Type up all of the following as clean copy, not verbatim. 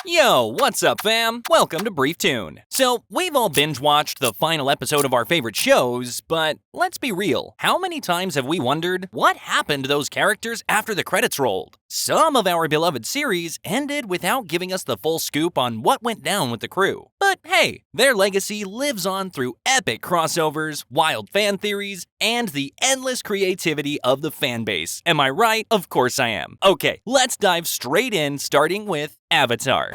Yo, what's up fam? Welcome to Brief Tune. So, we've all binge-watched the final episode of our favorite shows, but let's be real. How many times have we wondered what happened to those characters after the credits rolled? Some of our beloved series ended without giving us the full scoop on what went down with the crew. But hey, their legacy lives on through epic crossovers, wild fan theories, and the endless creativity of the fanbase. Am I right? Of course I am. Okay, let's dive straight in, starting with Avatar.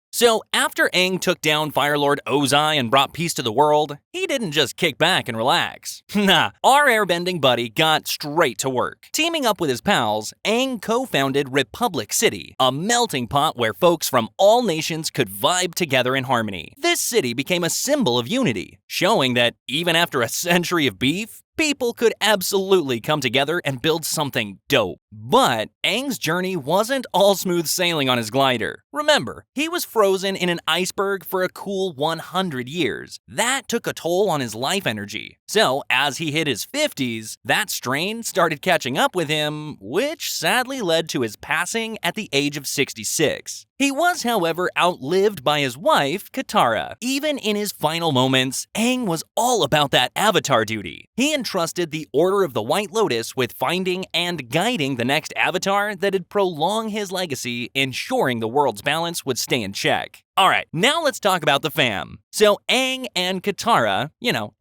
So, after Aang took down Firelord Ozai and brought peace to the world, he didn't just kick back and relax. Nah, our airbending buddy got straight to work. Teaming up with his pals, Aang co-founded Republic City, a melting pot where folks from all nations could vibe together in harmony. This city became a symbol of unity, showing that even after a century of beef, people could absolutely come together and build something dope. But Aang's journey wasn't all smooth sailing on his glider. Remember, he was frozen in an iceberg for a cool 100 years. That took a toll on his life energy. So, as he hit his 50s, that strain started catching up with him, which sadly led to his passing at the age of 66. He was, however, outlived by his wife, Katara. Even in his final moments, Aang was all about that avatar duty. He entrusted the Order of the White Lotus with finding and guiding the next avatar that'd prolong his legacy, ensuring the world's balance would stay in check. Alright, now let's talk about the fam. So Aang and Katara,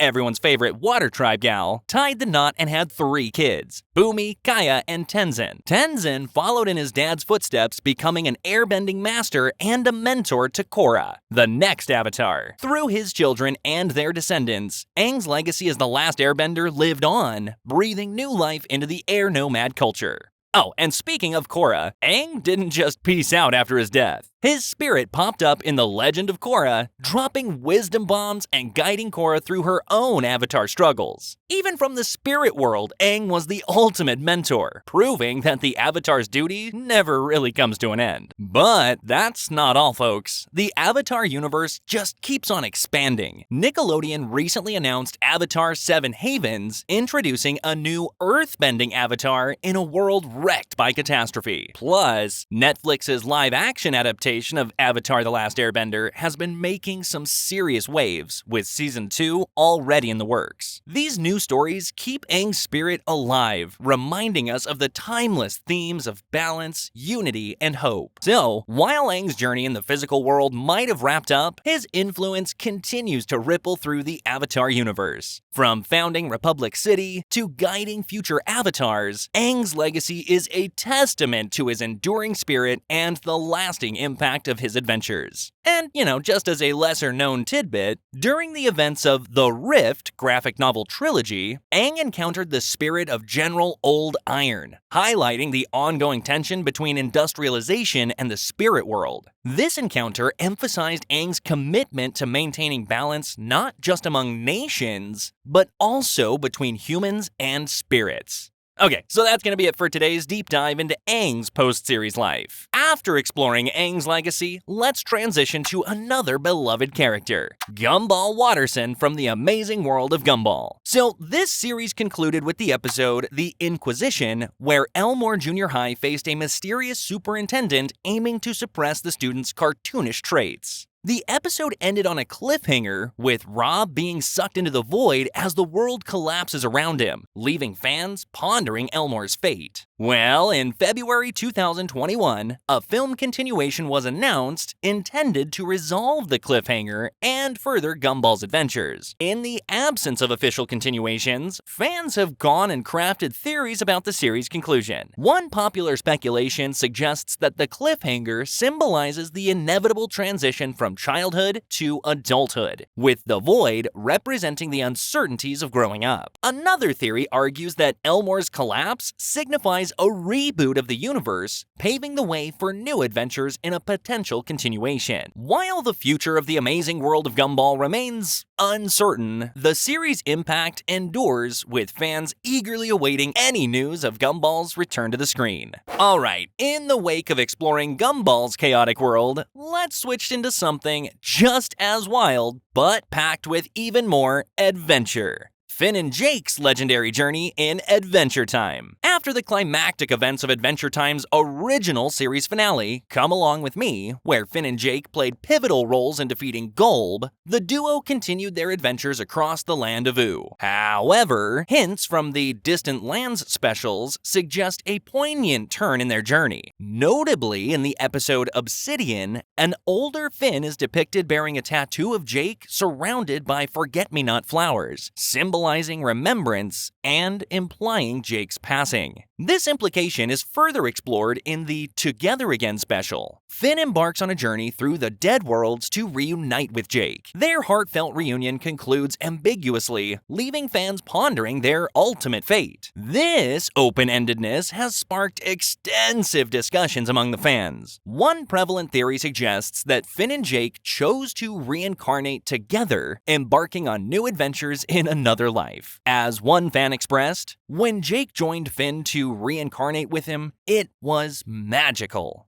everyone's favorite water tribe gal, tied the knot and had 3 kids, Bumi, Kaya, and Tenzin. Tenzin followed in his dad's footsteps, becoming an airbending master and a mentor to Korra, the next avatar. Through his children and their descendants, Aang's legacy as the last airbender lived on, breathing new life into the air nomad culture. Oh, and speaking of Korra, Aang didn't just peace out after his death. His spirit popped up in The Legend of Korra, dropping wisdom bombs and guiding Korra through her own avatar struggles. Even from the spirit world, Aang was the ultimate mentor, proving that the avatar's duty never really comes to an end. But that's not all, folks. The Avatar universe just keeps on expanding. Nickelodeon recently announced Avatar 7 Havens, introducing a new earthbending avatar in a world wrecked by catastrophe. Plus, Netflix's live-action adaptation of Avatar: The Last Airbender has been making some serious waves, with Season 2 already in the works. These new stories keep Aang's spirit alive, reminding us of the timeless themes of balance, unity, and hope. So, while Aang's journey in the physical world might have wrapped up, his influence continues to ripple through the Avatar universe. From founding Republic City to guiding future avatars, Aang's legacy is a testament to his enduring spirit and the lasting impact of his adventures. And, just as a lesser-known tidbit, during the events of The Rift graphic novel trilogy, Aang encountered the spirit of General Old Iron, highlighting the ongoing tension between industrialization and the spirit world. This encounter emphasized Aang's commitment to maintaining balance not just among nations, but also between humans and spirits. Okay, so that's going to be it for today's deep dive into Aang's post-series life. After exploring Aang's legacy, let's transition to another beloved character, Gumball Watterson from the amazing world of Gumball. So this series concluded with the episode The Inquisition, where Elmore Junior High faced a mysterious superintendent aiming to suppress the students' cartoonish traits. The episode ended on a cliffhanger, with Rob being sucked into the void as the world collapses around him, leaving fans pondering Elmore's fate. Well, in February 2021, a film continuation was announced intended to resolve the cliffhanger and further Gumball's adventures. In the absence of official continuations, fans have gone and crafted theories about the series' conclusion. One popular speculation suggests that the cliffhanger symbolizes the inevitable transition from childhood to adulthood, with the void representing the uncertainties of growing up. Another theory argues that Elmore's collapse signifies a reboot of the universe, paving the way for new adventures in a potential continuation. While the future of the amazing world of Gumball remains uncertain, the series' impact endures, with fans eagerly awaiting any news of Gumball's return to the screen. Alright, in the wake of exploring Gumball's chaotic world, let's switch into something just as wild, but packed with even more adventure. Finn and Jake's legendary journey in Adventure Time. After the climactic events of Adventure Time's original series finale, Come Along With Me, where Finn and Jake played pivotal roles in defeating Gumball, the duo continued their adventures across the land of Oo. However, hints from the Distant Lands specials suggest a poignant turn in their journey. Notably, in the episode Obsidian, an older Finn is depicted bearing a tattoo of Jake surrounded by forget-me-not flowers, symbolizing remembrance and implying Jake's passing. This implication is further explored in the Together Again special. Finn embarks on a journey through the Dead Worlds to reunite with Jake. Their heartfelt reunion concludes ambiguously, leaving fans pondering their ultimate fate. This open-endedness has sparked extensive discussions among the fans. One prevalent theory suggests that Finn and Jake chose to reincarnate together, embarking on new adventures in another life. As one fan expressed, when Jake joined Finn to reincarnate with him, it was magical.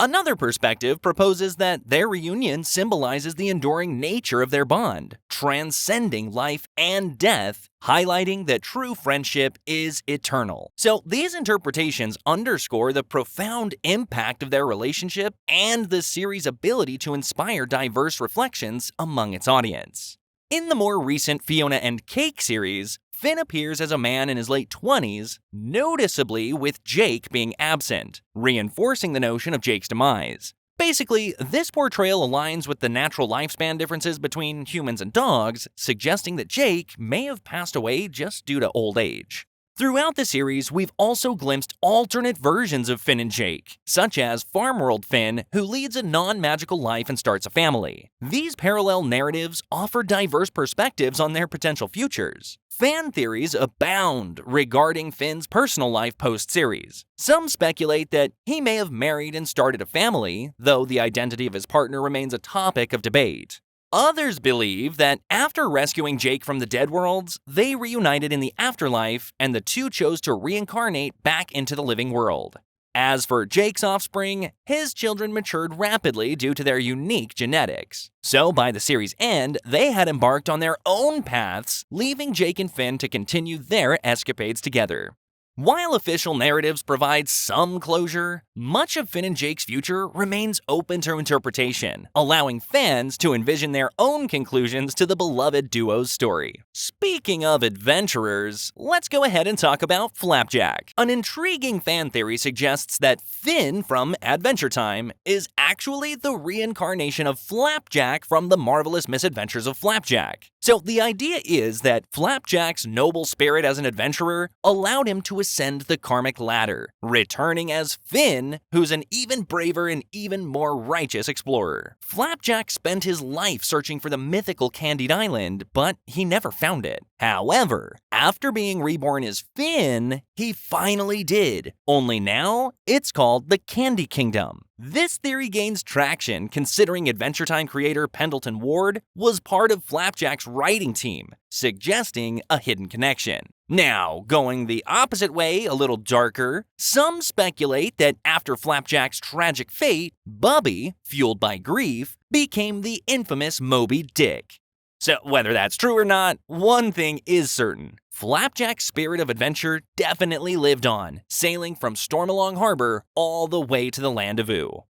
Another perspective proposes that their reunion symbolizes the enduring nature of their bond, transcending life and death, highlighting that true friendship is eternal. So these interpretations underscore the profound impact of their relationship and the series' ability to inspire diverse reflections among its audience. In the more recent Fiona and Cake series, Finn appears as a man in his late 20s, noticeably with Jake being absent, reinforcing the notion of Jake's demise. Basically, this portrayal aligns with the natural lifespan differences between humans and dogs, suggesting that Jake may have passed away just due to old age. Throughout the series, we've also glimpsed alternate versions of Finn and Jake, such as Farmworld Finn, who leads a non-magical life and starts a family. These parallel narratives offer diverse perspectives on their potential futures. Fan theories abound regarding Finn's personal life post-series. Some speculate that he may have married and started a family, though the identity of his partner remains a topic of debate. Others believe that after rescuing Jake from the Dead Worlds, they reunited in the afterlife and the two chose to reincarnate back into the living world. As for Jake's offspring, his children matured rapidly due to their unique genetics. So by the series' end, they had embarked on their own paths, leaving Jake and Finn to continue their escapades together. While official narratives provide some closure, much of Finn and Jake's future remains open to interpretation, allowing fans to envision their own conclusions to the beloved duo's story. Speaking of adventurers, let's go ahead and talk about Flapjack. An intriguing fan theory suggests that Finn from Adventure Time is actually the reincarnation of Flapjack from the Marvelous Misadventures of Flapjack. So the idea is that Flapjack's noble spirit as an adventurer allowed him to ascend the karmic ladder, returning as Finn, who's an even braver and even more righteous explorer. Flapjack spent his life searching for the mythical Candied Island, but he never found it. However, after being reborn as Finn, he finally did. Only now, it's called the Candy Kingdom. This theory gains traction considering Adventure Time creator Pendleton Ward was part of Flapjack's writing team, suggesting a hidden connection. Now, going the opposite way, a little darker, some speculate that after Flapjack's tragic fate, Bubby, fueled by grief, became the infamous Moby Dick. So whether that's true or not, one thing is certain. Flapjack's spirit of adventure definitely lived on, sailing from Stormalong Harbor all the way to the land of Oo.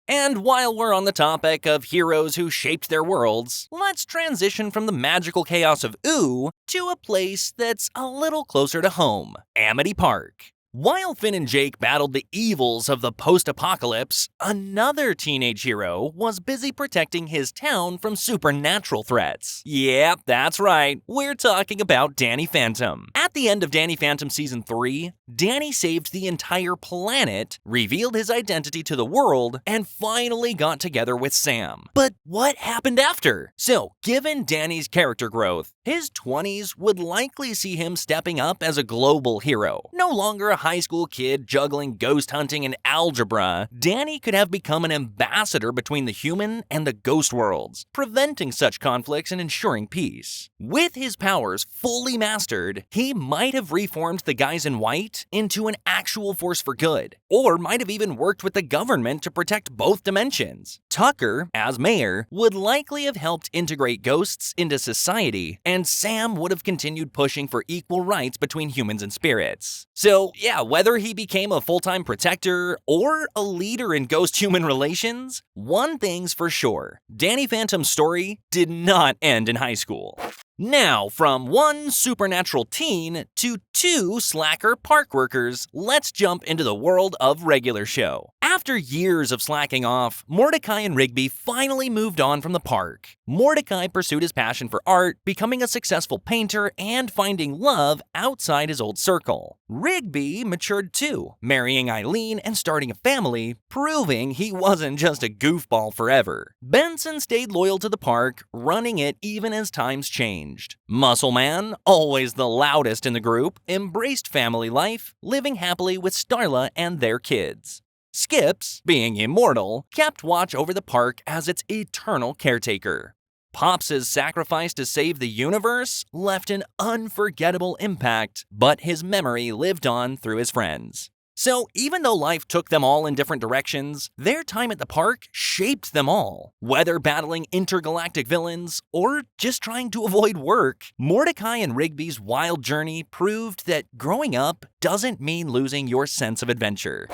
And while we're on the topic of heroes who shaped their worlds, let's transition from the magical chaos of Oo to a place that's a little closer to home, Amity Park. While Finn and Jake battled the evils of the post-apocalypse, another teenage hero was busy protecting his town from supernatural threats. Yep, that's right, we're talking about Danny Phantom. At the end of Danny Phantom Season 3, Danny saved the entire planet, revealed his identity to the world, and finally got together with Sam. But what happened after? So, given Danny's character growth, his 20s would likely see him stepping up as a global hero, no longer a high school kid juggling ghost hunting and algebra, Danny could have become an ambassador between the human and the ghost worlds, preventing such conflicts and ensuring peace. With his powers fully mastered, he might have reformed the guys in white into an actual force for good, or might have even worked with the government to protect both dimensions. Tucker, as mayor, would likely have helped integrate ghosts into society, and Sam would have continued pushing for equal rights between humans and spirits. So yeah, whether he became a full-time protector or a leader in ghost-human relations, one thing's for sure: Danny Phantom's story did not end in high school. Now, from one supernatural teen to two slacker park workers, let's jump into the world of regular show. After years of slacking off, Mordecai and Rigby finally moved on from the park. Mordecai pursued his passion for art, becoming a successful painter and finding love outside his old circle. Rigby matured too, marrying Eileen and starting a family, proving he wasn't just a goofball forever. Benson stayed loyal to the park, running it even as times changed. Muscle Man, always the loudest in the group, embraced family life, living happily with Starla and their kids. Skips, being immortal, kept watch over the park as its eternal caretaker. Pops' sacrifice to save the universe left an unforgettable impact, but his memory lived on through his friends. So even though life took them all in different directions, their time at the park shaped them all. Whether battling intergalactic villains or just trying to avoid work, Mordecai and Rigby's wild journey proved that growing up doesn't mean losing your sense of adventure.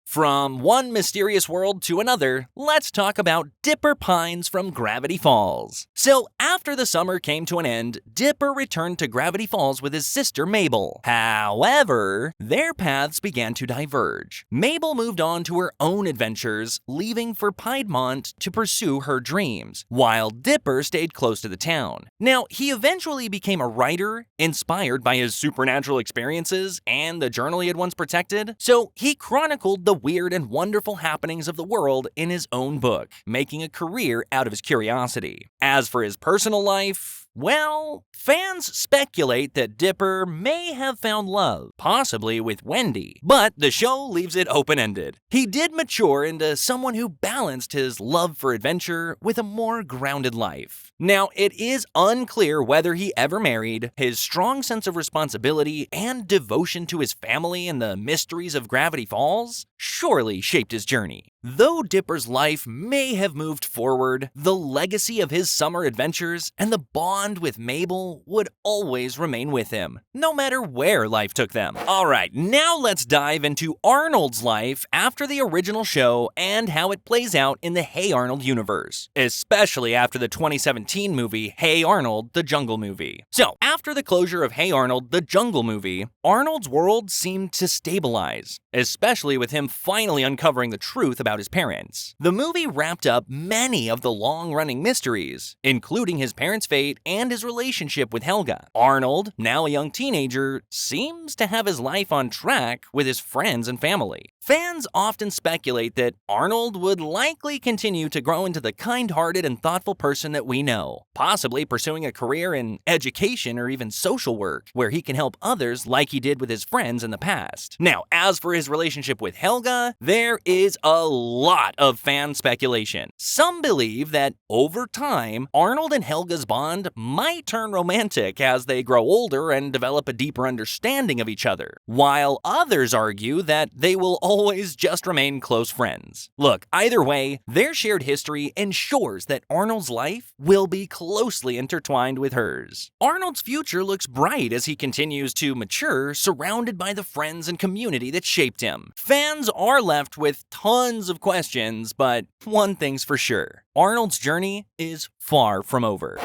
From one mysterious world to another, let's talk about Dipper Pines from Gravity Falls. So after the summer came to an end, Dipper returned to Gravity Falls with his sister Mabel. However, their paths began to diverge. Mabel moved on to her own adventures, leaving for Piedmont to pursue her dreams, while Dipper stayed close to the town. Now, he eventually became a writer, inspired by his supernatural experiences and the journal he had once protected, so he chronicled the weird and wonderful happenings of the world in his own book, making a career out of his curiosity. As for his personal life, well, fans speculate that Dipper may have found love, possibly with Wendy, but the show leaves it open-ended. He did mature into someone who balanced his love for adventure with a more grounded life. Now, it is unclear whether he ever married. His strong sense of responsibility and devotion to his family and the mysteries of Gravity Falls surely shaped his journey. Though Dipper's life may have moved forward, the legacy of his summer adventures and the bond with Mabel would always remain with him, no matter where life took them. Alright, now let's dive into Arnold's life after the original show and how it plays out in the Hey Arnold universe, especially after the 2017 movie Hey Arnold, the Jungle Movie. So, after the closure of Hey Arnold, the Jungle Movie, Arnold's world seemed to stabilize, especially with him finally uncovering the truth about his parents. The movie wrapped up many of the long-running mysteries, including his parents' fate and his relationship with Helga. Arnold, now a young teenager, seems to have his life on track with his friends and family. Fans often speculate that Arnold would likely continue to grow into the kind-hearted and thoughtful person that we know, possibly pursuing a career in education or even social work, where he can help others like he did with his friends in the past. Now, as for his relationship with Helga, there is a lot of fan speculation. Some believe that over time, Arnold and Helga's bond might turn romantic as they grow older and develop a deeper understanding of each other, while others argue that they will always just remain close friends. Look, either way, their shared history ensures that Arnold's life will be closely intertwined with hers. Arnold's future looks bright as he continues to mature, surrounded by the friends and community that shaped him. Fans are left with tons of questions, but one thing's for sure: Arnold's journey is far from over.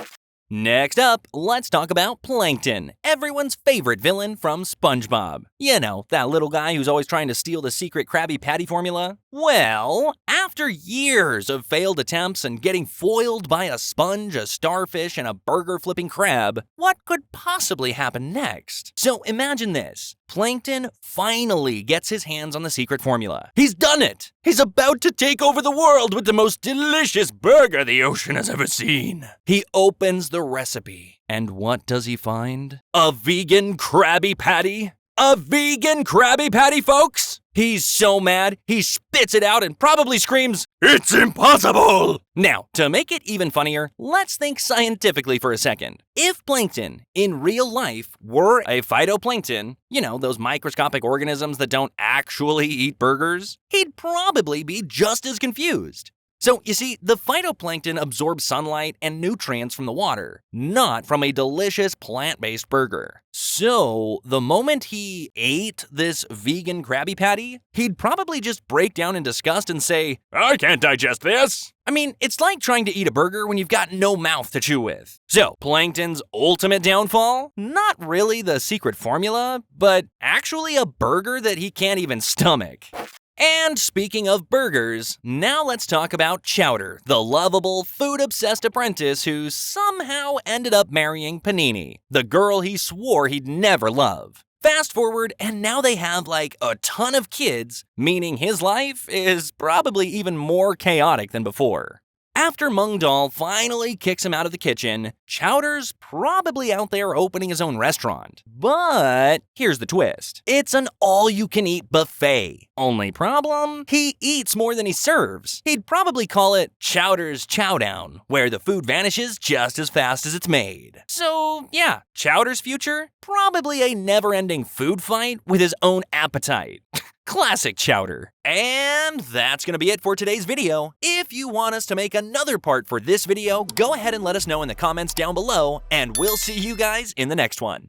Next up, let's talk about Plankton, everyone's favorite villain from SpongeBob. You know, that little guy who's always trying to steal the secret Krabby Patty formula? Well, after years of failed attempts and getting foiled by a sponge, a starfish, and a burger-flipping crab, what could possibly happen next? So imagine this. Plankton finally gets his hands on the secret formula. He's done it! He's about to take over the world with the most delicious burger the ocean has ever seen. He opens the recipe, and what does he find? A vegan Krabby Patty? A vegan Krabby Patty, folks? He's so mad, he spits it out and probably screams, "It's impossible!" Now, to make it even funnier, let's think scientifically for a second. If plankton, in real life, were a phytoplankton, you know, those microscopic organisms that don't actually eat burgers, he'd probably be just as confused. So, you see, the phytoplankton absorbs sunlight and nutrients from the water, not from a delicious plant-based burger. So, the moment he ate this vegan Krabby Patty, he'd probably just break down in disgust and say, "I can't digest this." I mean, it's like trying to eat a burger when you've got no mouth to chew with. So, plankton's ultimate downfall? Not really the secret formula, but actually a burger that he can't even stomach. And speaking of burgers, now let's talk about Chowder, the lovable, food-obsessed apprentice who somehow ended up marrying Panini, the girl he swore he'd never love. Fast forward, and now they have like a ton of kids, meaning his life is probably even more chaotic than before. After Mung Daal finally kicks him out of the kitchen, Chowder's probably out there opening his own restaurant. But here's the twist. It's an all-you-can-eat buffet. Only problem? He eats more than he serves. He'd probably call it Chowder's Chowdown, where the food vanishes just as fast as it's made. So yeah, Chowder's future? Probably a never-ending food fight with his own appetite. Classic Chowder. And that's gonna be it for today's video. If you want us to make another part for this video, go ahead and let us know in the comments down below, and we'll see you guys in the next one.